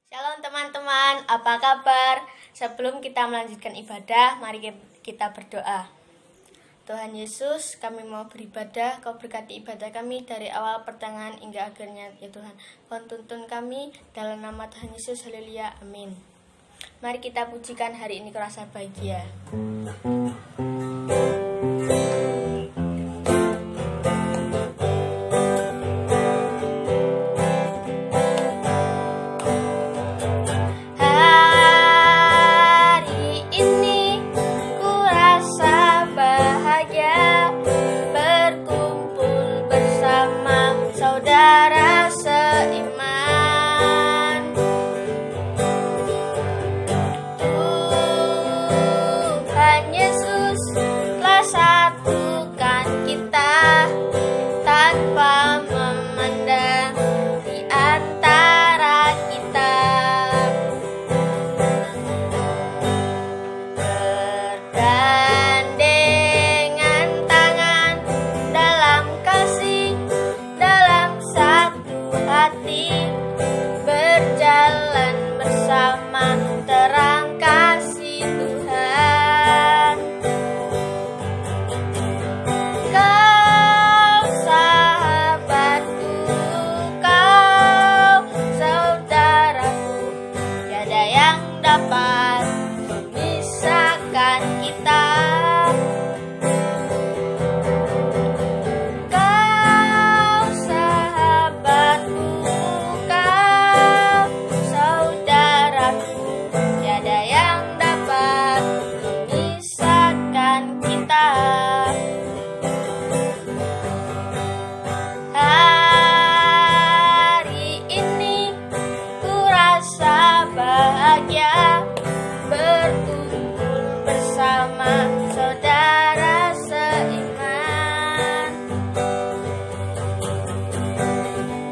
Shalom teman-teman, apa kabar? Sebelum kita melanjutkan ibadah, mari kita berdoa. Tuhan Yesus, kami mau beribadah, Kau berkati ibadah kami dari awal pertengahan hingga akhirnya, ya Tuhan. Kau tuntun kami dalam nama Tuhan Yesus, haleluya, amin. Mari kita pujikan hari ini kerasa bahagia. Saudara seiman, Tuhan Yesus telah satukan kita tanpa memandang di antara kita. Bergandengan tangan dalam kasih, hati, berjalan bersama terang kasih Tuhan. Kau sahabatku, kau saudaraku, tiada yang dapat memisahkan kita. Berkumpul bersama saudara seiman.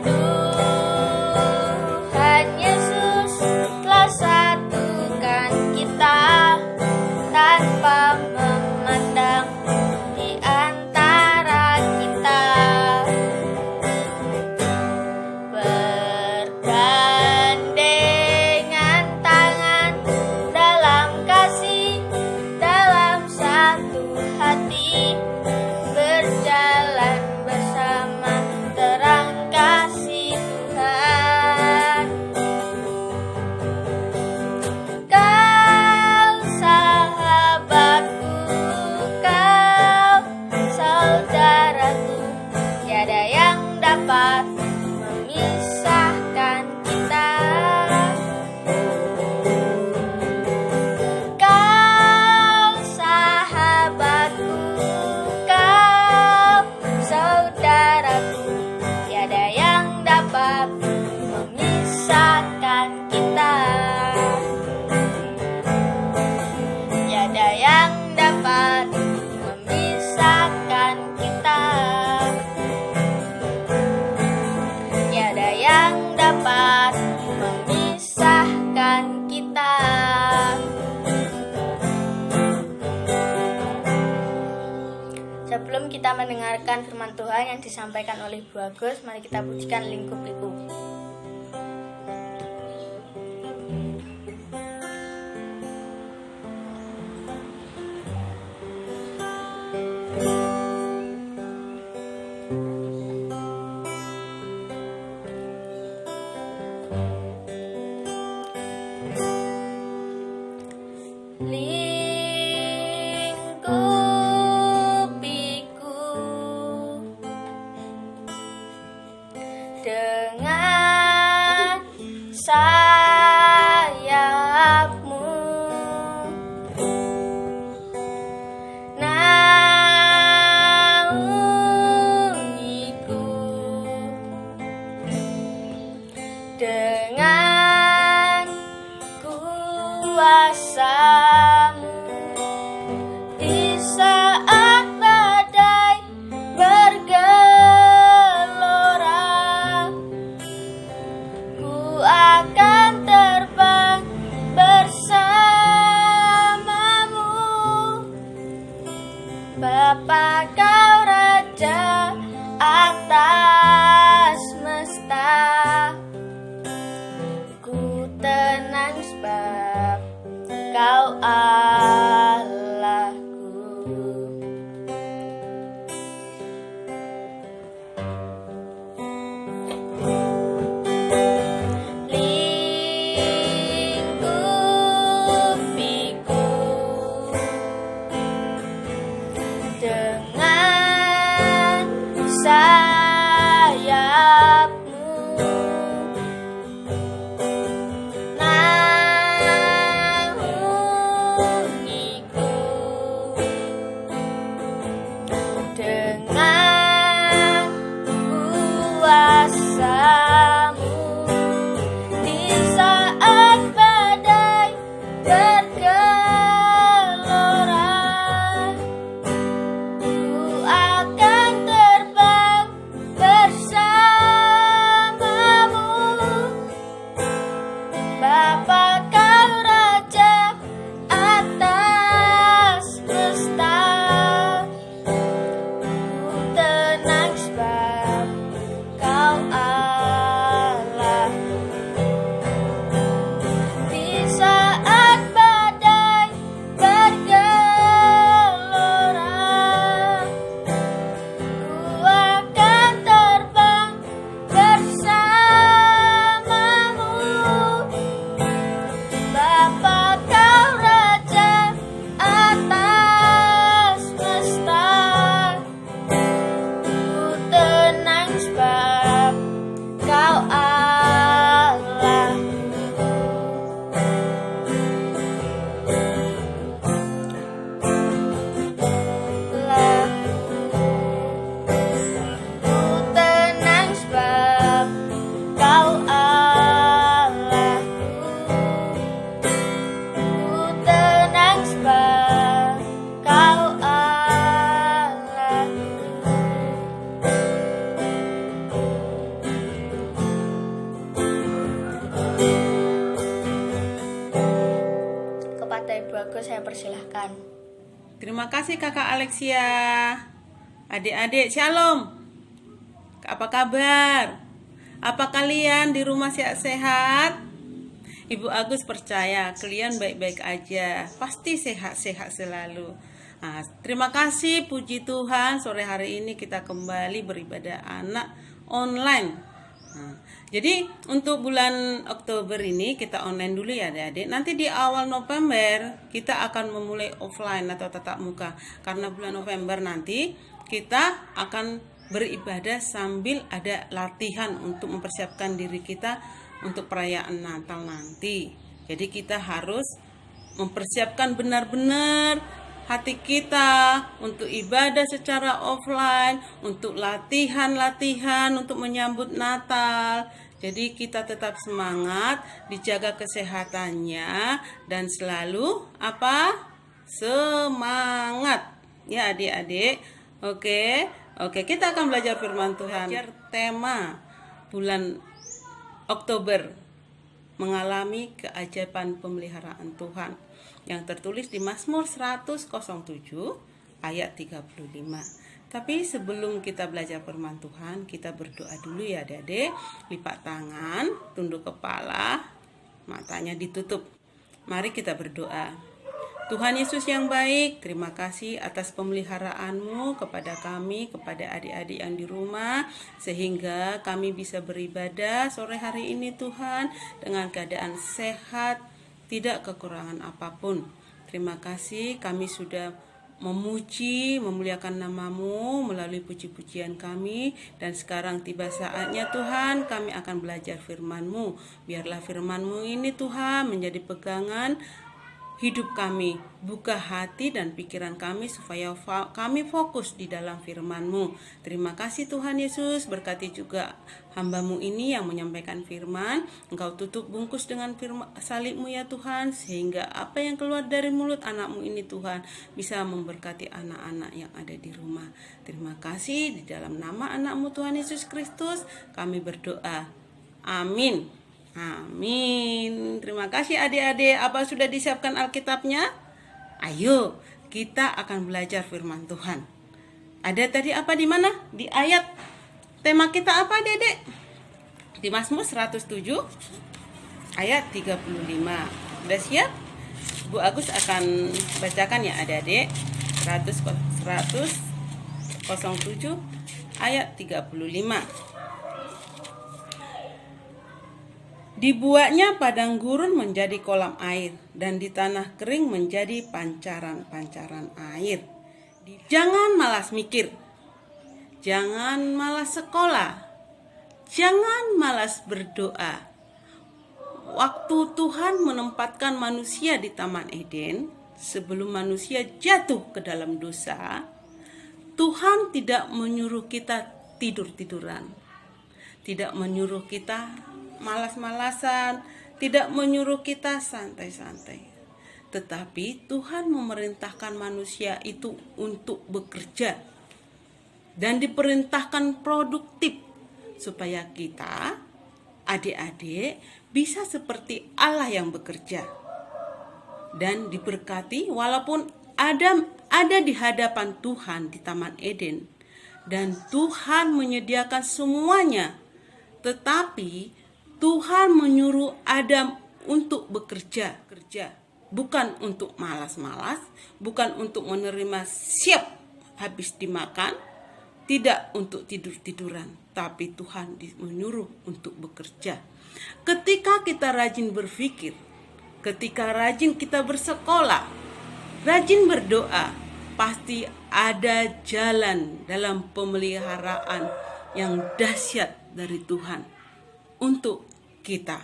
Tuhan Yesus telah satukan kita tanpa memandang di antara kita. Bergandengan tangan dalam kasih, dalam satu hati, berjalan bersama terang kasih Tuhan. Kau sahabatku, kau saudaraku, tiada yang dapat memisahkan kita. Kau sahabatku, kau saudaraku, tiada yang dapat memisahkan kita. Tiada yang dapat memisahkan kita. Tiada yang dapat memisahkan kita. Sebelum kita mendengarkan firman Tuhan yang disampaikan oleh Bu Agus, mari kita pujikan lingkup-lingkup. Dengan sayapmu, naungiku, dengan kuasamu di saat badai bergelora. Ku akan terbang bersamamu, Bapa Kau Raja atas semesta. Ku dengan sayapmu, naungiku dengan kuasamu di saat badai bergelora. Ku akan terbang bersamamu, Bapa Kau Raja atas semesta. Ku tenang sebab Kau Allah. Di saat badai bergelora, ku akan terbang bersamamu, Bapa Kau Raja atas semesta. Ku tenang sebab Kau Allah. Ku tenang sebab Kau Allah. Ku tenang sebab Kau Allah. Kepada Ibu Agus saya persilahkan. Terima kasih Kakak Alexia. Adik-adik, shalom. Apa kabar? Apa kalian di rumah sehat-sehat? Ibu Agus percaya kalian baik-baik aja. Pasti sehat-sehat selalu. Nah, terima kasih, puji Tuhan, sore hari ini kita kembali beribadah anak online. Nah, jadi untuk bulan Oktober ini kita online dulu ya adik-adik. Nanti di awal November kita akan memulai offline atau tatap muka. Karena bulan November nanti kita akan beribadah sambil ada latihan untuk mempersiapkan diri kita untuk perayaan Natal nanti. Jadi kita harus mempersiapkan benar-benar hati kita untuk ibadah secara offline, untuk latihan-latihan untuk menyambut Natal. Jadi kita tetap semangat, dijaga kesehatannya dan selalu semangat ya adik-adik. Oke, kita akan belajar firman Tuhan. Belajar tema bulan Oktober, mengalami keajaiban pemeliharaan Tuhan, yang tertulis di Mazmur 107 ayat 35. Tapi sebelum kita belajar firman Tuhan, kita berdoa dulu ya adik-adik. Lipat tangan, tunduk kepala, matanya ditutup. Mari kita berdoa. Tuhan Yesus yang baik, terima kasih atas pemeliharaan-Mu kepada kami, kepada adik-adik yang di rumah, sehingga kami bisa beribadah sore hari ini Tuhan, dengan keadaan sehat, tidak kekurangan apapun. Terima kasih kami sudah memuji, memuliakan nama-Mu melalui puji-pujian kami. Dan sekarang tiba saatnya Tuhan, kami akan belajar firman-Mu. Biarlah firman-Mu ini Tuhan menjadi pegangan hidup kami, buka hati dan pikiran kami supaya kami fokus di dalam firman-Mu. Terima kasih Tuhan Yesus, berkati juga hamba-Mu ini yang menyampaikan firman. Engkau tutup bungkus dengan salib-Mu ya Tuhan, sehingga apa yang keluar dari mulut anak-Mu ini Tuhan bisa memberkati anak-anak yang ada di rumah. Terima kasih, di dalam nama anak-Mu Tuhan Yesus Kristus kami berdoa. Amin. Amin. Terima kasih adik-adik. Apa sudah disiapkan Alkitabnya? Ayo, kita akan belajar firman Tuhan. Ada tadi apa di mana? Di ayat tema kita apa, Dedek? Di Mazmur 107 ayat 35. Sudah siap? Bu Agus akan bacakan ya adik-adik. 107 ayat 35. Dibuatnya padang gurun menjadi kolam air, dan di tanah kering menjadi pancaran-pancaran air. Jangan malas mikir, jangan malas sekolah, jangan malas berdoa. Waktu Tuhan menempatkan manusia di Taman Eden, sebelum manusia jatuh ke dalam dosa, Tuhan tidak menyuruh kita tidur-tiduran, tidak menyuruh kita malas-malasan, tidak menyuruh kita santai-santai. Tetapi Tuhan memerintahkan manusia itu untuk bekerja dan diperintahkan produktif supaya kita, adik-adik, bisa seperti Allah yang bekerja dan diberkati walaupun ada di hadapan Tuhan di Taman Eden, dan Tuhan menyediakan semuanya, tetapi Tuhan menyuruh Adam untuk bekerja, bukan untuk malas-malas, bukan untuk menerima siap habis dimakan, tidak untuk tidur-tiduran, tapi Tuhan menyuruh untuk bekerja. Ketika kita rajin berpikir, ketika rajin kita bersekolah, rajin berdoa, pasti ada jalan dalam pemeliharaan yang dahsyat dari Tuhan untuk kita,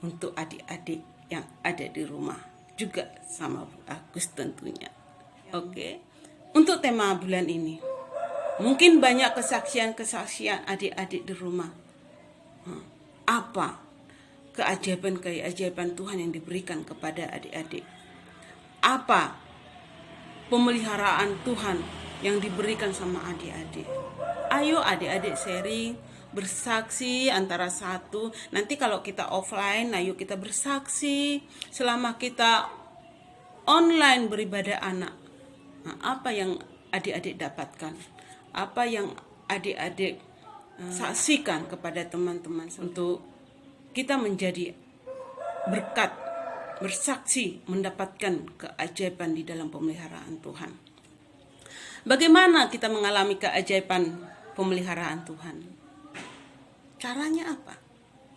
untuk adik-adik yang ada di rumah, juga sama Bu Agus tentunya. Oke. Untuk tema bulan ini, mungkin banyak kesaksian-kesaksian adik-adik di rumah. Apa keajaiban-keajaiban Tuhan yang diberikan kepada adik-adik? Apa pemeliharaan Tuhan yang diberikan sama adik-adik? Ayo adik-adik sharing, bersaksi antara satu. Nanti kalau kita offline, ayo kita bersaksi. Selama kita online beribadah anak, apa yang adik-adik dapatkan? Apa yang adik-adik saksikan kepada teman-teman untuk kita menjadi berkat, bersaksi, mendapatkan keajaiban di dalam pemeliharaan Tuhan. Bagaimana kita mengalami keajaiban pemeliharaan Tuhan? Caranya apa?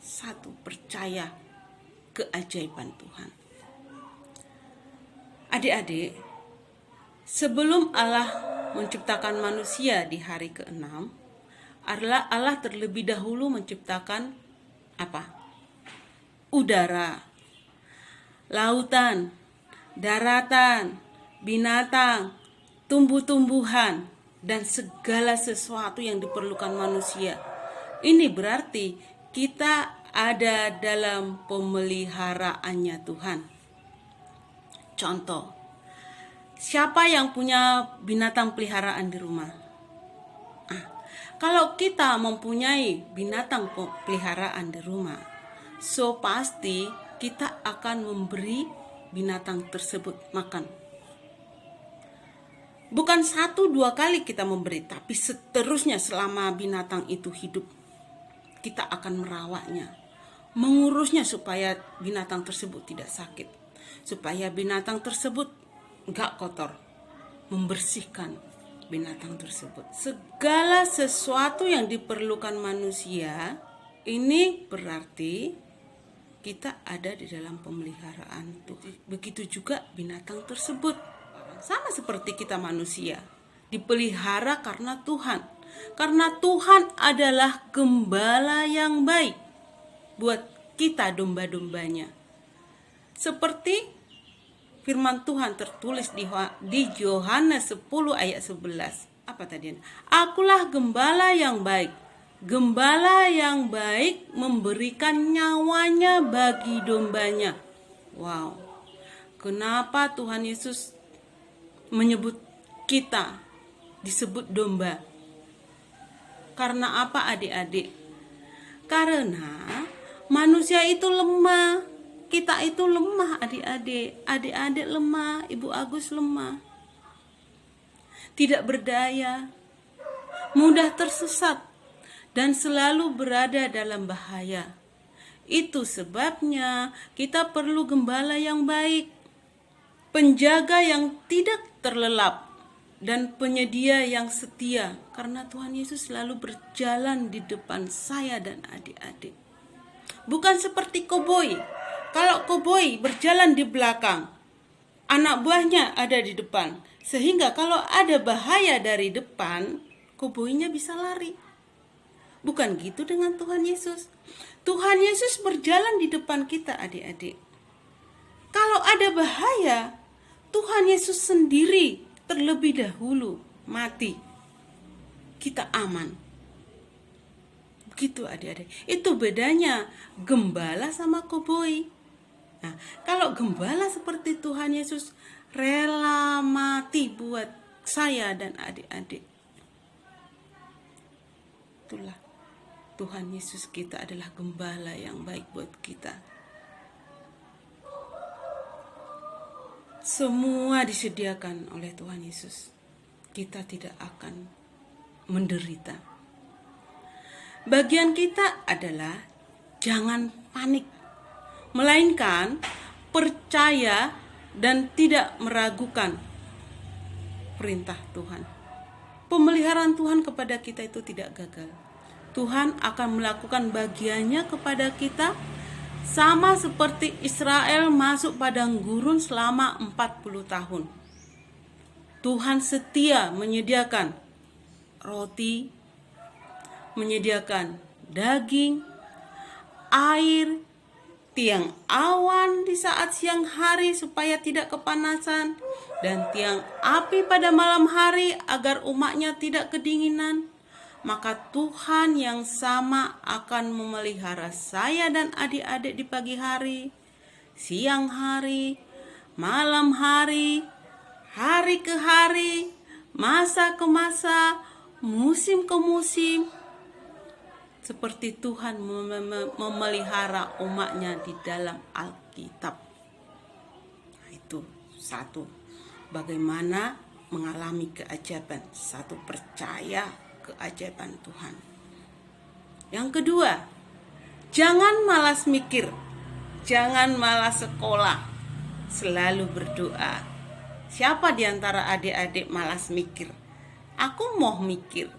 Satu, percaya keajaiban Tuhan. Adik-adik, sebelum Allah menciptakan manusia di hari ke-6, Allah terlebih dahulu menciptakan apa? Udara, lautan, daratan, binatang, tumbuh-tumbuhan, dan segala sesuatu yang diperlukan manusia. Ini berarti kita ada dalam pemeliharaannya Tuhan. Contoh, siapa yang punya binatang peliharaan di rumah? Kalau kita mempunyai binatang peliharaan di rumah, so pasti kita akan memberi binatang tersebut makan. Bukan 1-2 kali kita memberi, tapi seterusnya selama binatang itu hidup. Kita akan merawatnya, mengurusnya supaya binatang tersebut tidak sakit, supaya binatang tersebut enggak kotor, membersihkan binatang tersebut. Segala sesuatu yang diperlukan manusia, ini berarti kita ada di dalam pemeliharaan Tuhan. Begitu juga binatang tersebut. Sama seperti kita manusia, dipelihara karena Tuhan. Karena Tuhan adalah gembala yang baik buat kita domba-dombanya. Seperti firman Tuhan tertulis di Yohanes 10 ayat 11. Apa tadi? Akulah gembala yang baik. Gembala yang baik memberikan nyawanya bagi dombanya. Wow. Kenapa Tuhan Yesus menyebut kita disebut domba? Karena apa adik-adik? Karena manusia itu lemah. Kita itu lemah adik-adik. Adik-adik lemah, Ibu Agus lemah. Tidak berdaya. Mudah tersesat. Dan selalu berada dalam bahaya. Itu sebabnya kita perlu gembala yang baik. Penjaga yang tidak terlelap. Dan penyedia yang setia. Karena Tuhan Yesus selalu berjalan di depan saya dan adik-adik. Bukan seperti koboi. Kalau koboi berjalan di belakang, anak buahnya ada di depan. Sehingga kalau ada bahaya dari depan, koboinya bisa lari. Bukan gitu dengan Tuhan Yesus. Tuhan Yesus berjalan di depan kita, adik-adik. Kalau ada bahaya, Tuhan Yesus sendiri terlebih dahulu mati. Kita aman. Begitu adik-adik. Itu bedanya gembala sama koboi. Nah, kalau gembala seperti Tuhan Yesus rela mati buat saya dan adik-adik. Itulah Tuhan Yesus kita adalah gembala yang baik buat kita. Semua disediakan oleh Tuhan Yesus. Kita tidak akan menderita. Bagian kita adalah jangan panik, melainkan percaya dan tidak meragukan perintah Tuhan. Pemeliharaan Tuhan kepada kita itu tidak gagal. Tuhan akan melakukan bagiannya kepada kita, sama seperti Israel masuk padang gurun selama 40 tahun. Tuhan setia menyediakan roti, menyediakan daging, air, tiang awan di saat siang hari supaya tidak kepanasan, dan tiang api pada malam hari agar umatnya tidak kedinginan. Maka Tuhan yang sama akan memelihara saya dan adik-adik di pagi hari, siang hari, malam hari, hari ke hari, masa ke masa, musim ke musim. Seperti Tuhan memelihara umatnya di dalam Alkitab. Nah, itu satu, bagaimana mengalami keajaiban. Satu, percaya keajaiban Tuhan. Yang kedua, jangan malas mikir, jangan malas sekolah, selalu berdoa. Siapa di antara adik-adik malas mikir? Aku mau mikir,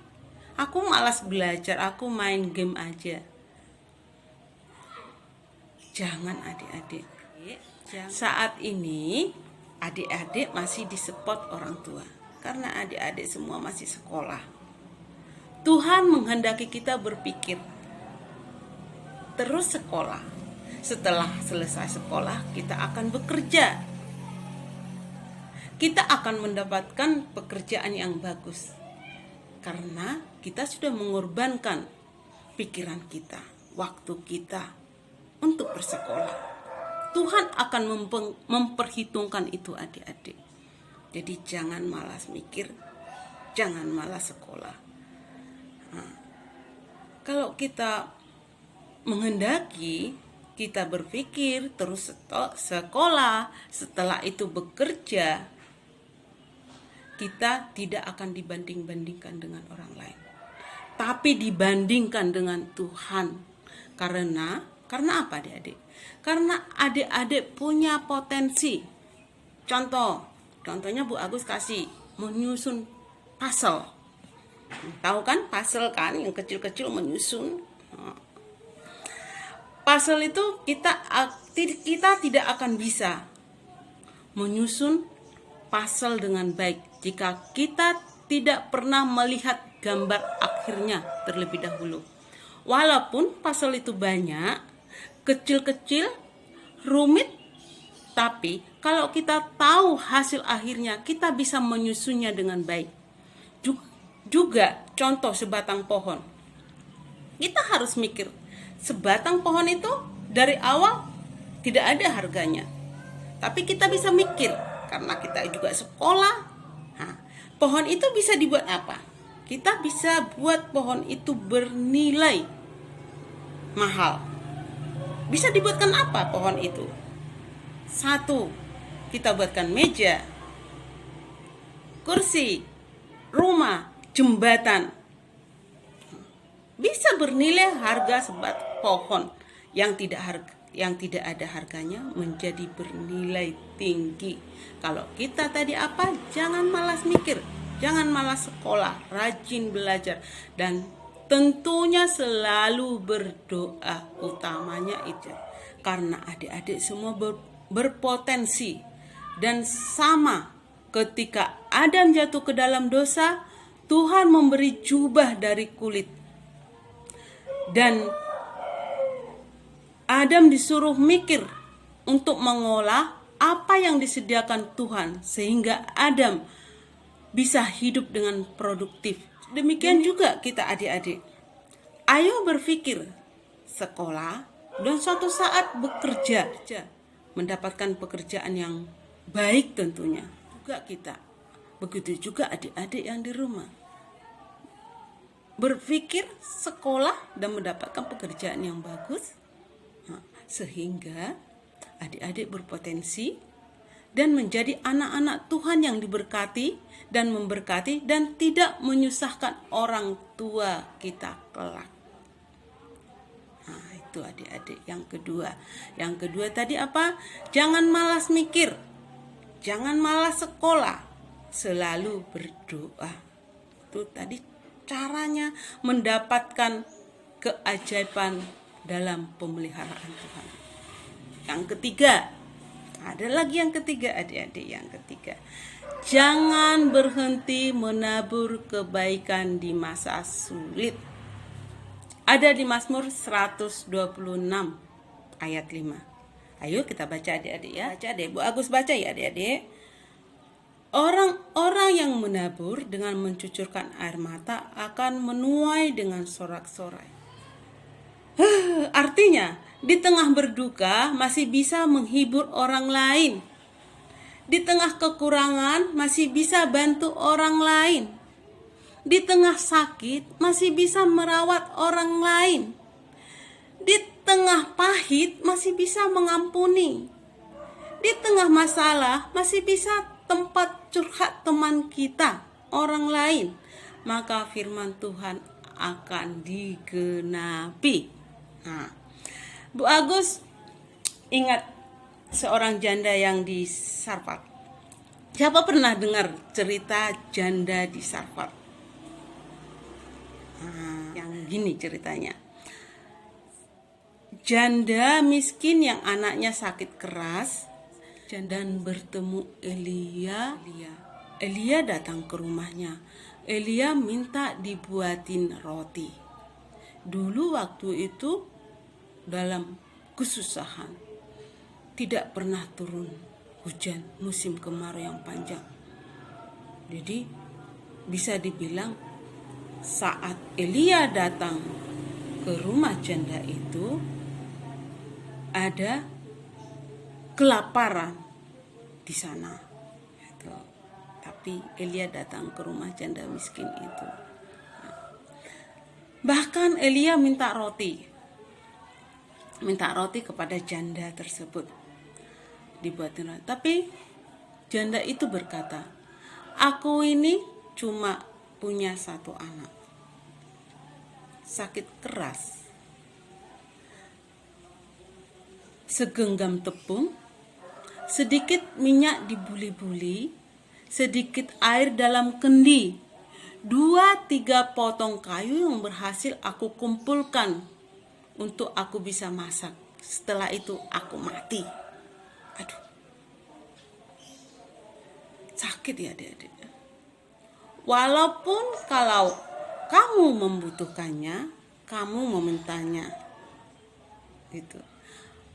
aku malas belajar, aku main game aja. Jangan adik-adik. Saat ini adik-adik masih disupport orang tua, karena adik-adik semua masih sekolah. Tuhan menghendaki kita berpikir, terus sekolah. Setelah selesai sekolah, kita akan bekerja. Kita akan mendapatkan pekerjaan yang bagus. Karena kita sudah mengorbankan pikiran kita, waktu kita untuk bersekolah. Tuhan akan memperhitungkan itu adik-adik. Jadi jangan malas mikir, jangan malas sekolah. Nah, kalau kita menghendaki, kita berpikir terus sekolah, setelah itu bekerja, kita tidak akan dibanding-bandingkan dengan orang lain, tapi dibandingkan dengan Tuhan. Karena apa adik-adik? Karena adik-adik punya potensi. Contohnya Bu Agus kasih menyusun puzzle. Tahu kan puzzle kan, yang kecil-kecil menyusun. Puzzle itu kita tidak akan bisa menyusun puzzle dengan baik jika kita tidak pernah melihat gambar akhirnya terlebih dahulu. Walaupun puzzle itu banyak, kecil-kecil, rumit, tapi kalau kita tahu hasil akhirnya, kita bisa menyusunnya dengan baik. Juga contoh sebatang pohon. Kita harus mikir, sebatang pohon itu dari awal tidak ada harganya. Tapi kita bisa mikir, karena kita juga sekolah. Nah, pohon itu bisa dibuat apa? Kita bisa buat pohon itu bernilai mahal. Bisa dibuatkan apa pohon itu? Satu, kita buatkan meja, kursi, rumah, jembatan. Bisa bernilai harga sebat pohon yang tidak ada harganya menjadi bernilai tinggi. Kalau kita tadi apa? Jangan malas mikir, jangan malas sekolah, rajin belajar, dan tentunya selalu berdoa. Utamanya itu, karena adik-adik semua berpotensi Dan sama ketika Adam jatuh ke dalam dosa, Tuhan memberi jubah dari kulit. Dan Adam disuruh mikir untuk mengolah apa yang disediakan Tuhan sehingga Adam bisa hidup dengan produktif. Demikian juga kita adik-adik. Ayo berpikir sekolah dan suatu saat bekerja, mendapatkan pekerjaan yang baik tentunya. Juga kita. Begitu juga adik-adik yang di rumah. Berpikir sekolah dan mendapatkan pekerjaan yang bagus, sehingga adik-adik berpotensi dan menjadi anak-anak Tuhan yang diberkati dan memberkati dan tidak menyusahkan orang tua kita kelak. Nah, itu adik-adik yang kedua. Yang kedua tadi apa? Jangan malas mikir. Jangan malas sekolah. Selalu berdoa. Itu tadi caranya mendapatkan keajaiban dalam pemeliharaan Tuhan. Yang ketiga, ada lagi yang ketiga adik-adik, yang ketiga. Jangan berhenti menabur kebaikan di masa sulit. Ada di Mazmur 126 ayat 5. Ayo kita baca adik-adik ya. Baca deh, Bu Agus baca ya adik-adik. Orang-orang yang menabur dengan mencucurkan air mata akan menuai dengan sorak-sorai. Artinya, di tengah berduka masih bisa menghibur orang lain. Di tengah kekurangan masih bisa bantu orang lain. Di tengah sakit masih bisa merawat orang lain. Di tengah pahit masih bisa mengampuni. Di tengah masalah masih bisa tempat curhat teman kita, orang lain. Maka firman Tuhan akan digenapi. Nah, Bu Agus ingat seorang janda yang di Sarfat. Siapa pernah dengar cerita janda di Sarfat? Nah, yang gini ceritanya. Janda miskin yang anaknya sakit keras dan bertemu Elia. Elia datang ke rumahnya. Elia minta dibuatin roti. Dulu waktu itu dalam kesusahan, tidak pernah turun hujan musim kemarau yang panjang. Jadi bisa dibilang saat Elia datang ke rumah janda itu ada kelaparan di sana. Tapi Elia datang ke rumah janda miskin itu. Bahkan Elia minta roti kepada janda tersebut, dibuatin roti. Tapi janda itu berkata, aku ini cuma punya satu anak, sakit keras, segenggam tepung, sedikit minyak dibuli-buli, sedikit air dalam kendi, 2-3 potong kayu yang berhasil aku kumpulkan untuk aku bisa masak. Setelah itu aku mati. Aduh, sakit ya adik-adik. Walaupun kalau kamu membutuhkannya, kamu memintanya, gitu.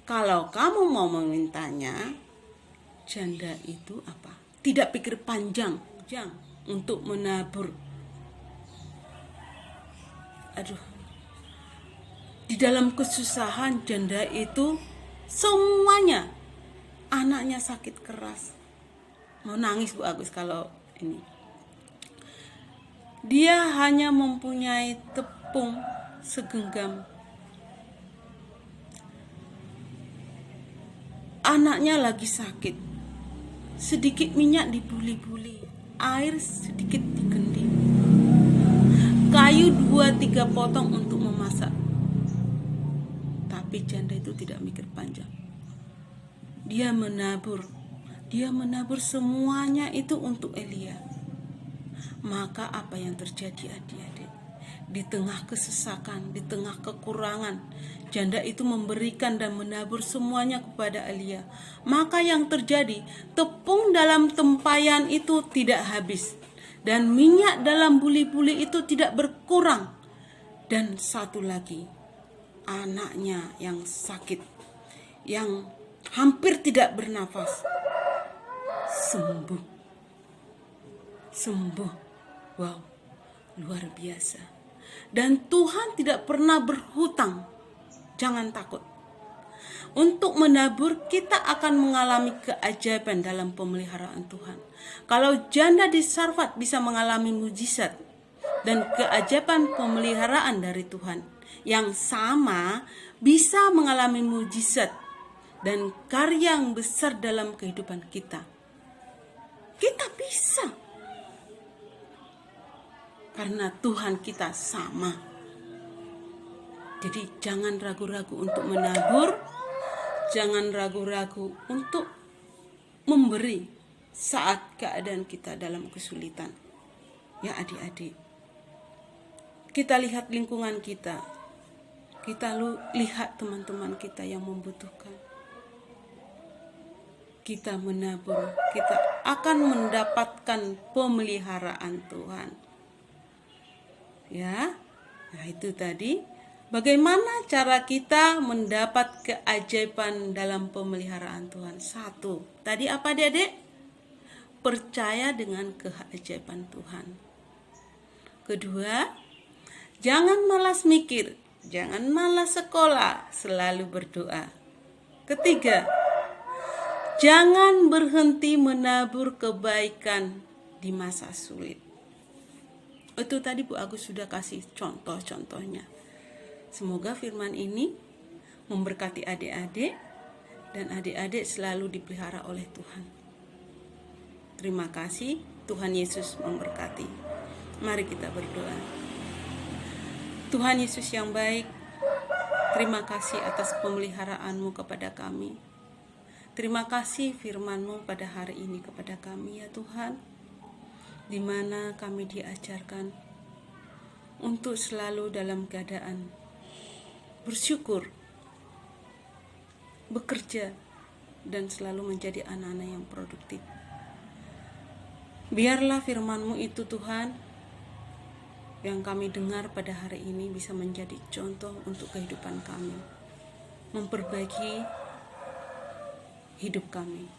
Kalau kamu mau memintanya, janda itu apa? Tidak pikir panjang untuk menabur. Aduh, di dalam kesusahan janda itu semuanya, anaknya sakit keras, mau nangis Bu Agus kalau ini. Dia hanya mempunyai tepung segenggam. Anaknya lagi sakit, sedikit minyak dibuli-buli, air sedikit dikendi, kayu 2-3 potong untuk memasak. Tapi janda itu tidak mikir panjang. Dia menabur semuanya itu untuk Elia. Maka apa yang terjadi adik-adik? di tengah kesesakan, di tengah kekurangan, janda itu memberikan dan menabur semuanya kepada Elia. Maka yang terjadi, tepung dalam tempayan itu tidak habis, dan minyak dalam buli-buli itu tidak berkurang. Dan satu lagi, anaknya yang sakit, yang hampir tidak bernafas, sembuh. Wow, luar biasa. Dan Tuhan tidak pernah berhutang. Jangan takut. Untuk menabur, kita akan mengalami keajaiban dalam pemeliharaan Tuhan. Kalau janda di Sarfat bisa mengalami mujizat dan keajaiban pemeliharaan dari Tuhan, yang sama bisa mengalami mujizat dan karya yang besar dalam kehidupan kita. Kita bisa. Karena Tuhan kita sama. Jadi jangan ragu-ragu untuk menabur, jangan ragu-ragu untuk memberi saat keadaan kita dalam kesulitan. Ya adik-adik, kita lihat lingkungan kita, kita lihat teman-teman kita yang membutuhkan. Kita menabur, kita akan mendapatkan pemeliharaan Tuhan. Ya, nah itu tadi. Bagaimana cara kita mendapat keajaiban dalam pemeliharaan Tuhan? Satu, tadi apa adik-adik? Percaya dengan keajaiban Tuhan. Kedua, jangan malas mikir, jangan malas sekolah, selalu berdoa. Ketiga, jangan berhenti menabur kebaikan di masa sulit. Itu tadi Bu Agus sudah kasih contoh-contohnya. Semoga firman ini memberkati adik-adik dan adik-adik selalu dipelihara oleh Tuhan. Terima kasih, Tuhan Yesus memberkati. Mari kita berdoa. Tuhan Yesus yang baik, terima kasih atas pemeliharaanmu kepada kami. Terima kasih firman-Mu pada hari ini kepada kami ya Tuhan, di mana kami diajarkan untuk selalu dalam keadaan bersyukur, bekerja, dan selalu menjadi anak-anak yang produktif. Biarlah firman-Mu itu Tuhan, yang kami dengar pada hari ini bisa menjadi contoh untuk kehidupan kami, memperbaiki hidup kami.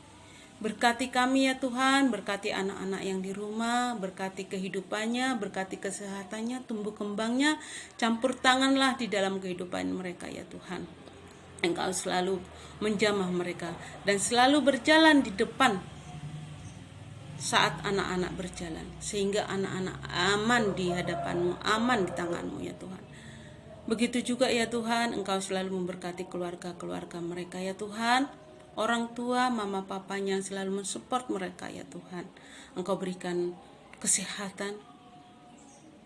Berkati kami ya Tuhan, berkati anak-anak yang di rumah, berkati kehidupannya, berkati kesehatannya, tumbuh kembangnya, campur tanganlah di dalam kehidupan mereka ya Tuhan. Engkau selalu menjamah mereka dan selalu berjalan di depan saat anak-anak berjalan, sehingga anak-anak aman di hadapan-Mu, aman di tangan-Mu ya Tuhan. Begitu juga ya Tuhan, Engkau selalu memberkati keluarga-keluarga mereka ya Tuhan. Orang tua, mama papanya selalu mensupport mereka ya Tuhan. Engkau berikan kesehatan,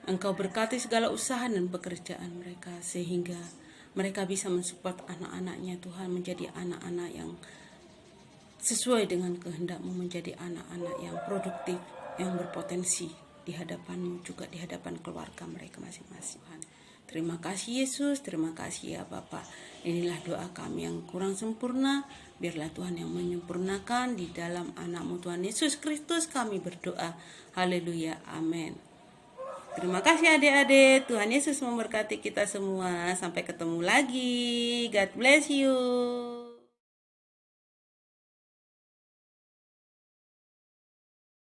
Engkau berkati segala usaha dan pekerjaan mereka, sehingga mereka bisa mensupport anak-anaknya Tuhan, menjadi anak-anak yang sesuai dengan kehendak-Mu, menjadi anak-anak yang produktif, yang berpotensi di hadapan-Mu, juga di hadapan keluarga mereka masing-masing. Terima kasih Yesus, terima kasih ya Bapa. Inilah doa kami yang kurang sempurna, biarlah Tuhan yang menyempurnakan. Di dalam anak-Mu Tuhan Yesus Kristus kami berdoa. Haleluya, amin. Terima kasih adik-adik, Tuhan Yesus memberkati kita semua. Sampai ketemu lagi, God bless you.